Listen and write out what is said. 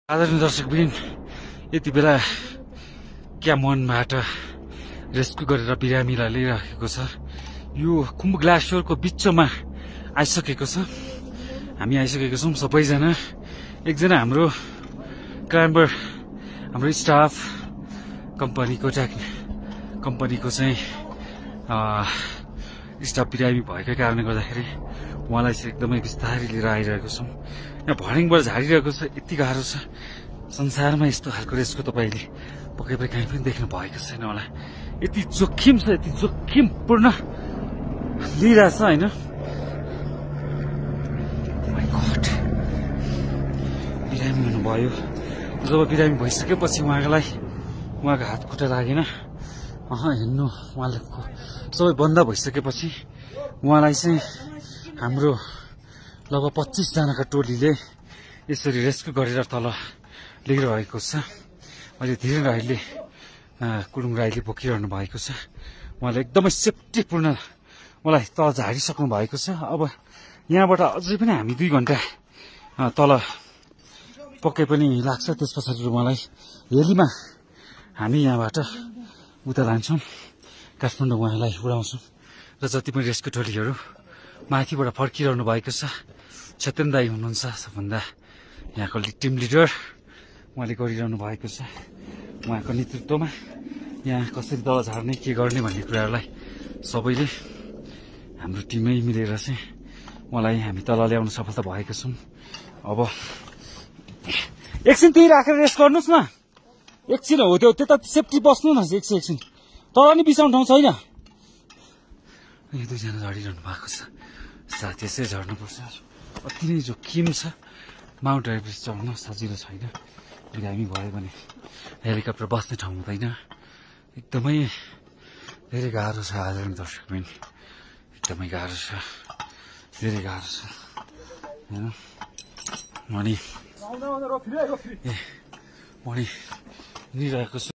आदरणीय दर्शकवृन्द, यति बेला क्या मनबाट रेस्क्यु गरेर बिरामीलाई लिइराखेको छ। यो कुम्भ ग्लासियरको बिचमा आइसकेको छ। हामी आइसकेको छौं सबैजना। एकजना हाम्रो क्लाइम्बर, हाम्रो स्टाफ, कम्पनीको चाहिँ स्टाफ बिरामी भएको कारणले गर्दाखेरि उहाँलाई चाहिँ एकदमै बिस्तारै लिएर आइरहेको छौं। यहाँ भर्निङबाट झारिरहेको छ, यति गाह्रो छ। संसारमा यस्तो खालको रेस्क्यु तपाईले पक्कै पनि कहीँ पनि देख्नु भएको छैन होला। यति जोखिम छ, यति जोखिमपूर्ण लिइरहेछ हैन। बिरामी हुनुभयो। जब बिरामी भइसकेपछि उहाँको हात खुट्टा लागेन, हिँड्नु उहाँको सबै बन्द भइसकेपछि उहाँलाई चाहिँ हाम्रो लगभग 25 जनाको टोलीले यसरी रेस्क्यु गरेर तल लिइरहेको छ। अहिले धीरेन राईले, कुलुङ राईले बोकिरहनु भएको छ। उहाँले एकदमै सेफ्टीपूर्ण मलाई तल झारिसक्नु भएको छ। अब यहाँबाट अझै पनि हामी 2 घण्टा तल पक्कै पनि लाग्छ। त्यस पछाडि उहाँलाई हेलीमा हामी यहाँबाट उता लान्छौं, काठमाडौँ उहाँलाई उडाउँछौं। र जति पनि रेस्क्यु टोलीहरू माथिबाट फर्किरहनु भएको छ, क्षेत्रेन दाई हुनुहुन्छ सबभन्दा यहाँको टिम लिडर। उहाँले गरिरहनु भएको छ। उहाँको नेतृत्वमा यहाँ कसरी तल झार्ने, के गर्ने भन्ने कुराहरूलाई सबैले हाम्रो टिमै मिलेर चाहिँ उहाँलाई हामी तल ल्याउन सफलता भएको छौं। अब एकछिन त्यही राखेर रेस्ट गर्नुहोस् न। एकछिन हो त्यो, त्यता सेफ्टी बस्नु न एकछिन। तल नि बिसाउने ठाउँ छैन। यो 2 जना झरिरहनु भएको छ। साथी यसै झर्नुपर्छ। अति नै जोखिम छ। माउन्ट एभरेस्ट चढ्न सजिलो छैन। बिरामी भयो भने हेलिकप्टर बस्ने ठाउँ हुँदैन। एकदमै धेरै गाह्रो छ। आदरणीय दर्शकवृन्द, एकदमै गाह्रो छ, धेरै गाह्रो छ हैन। मणि हिँडिरहेको छु।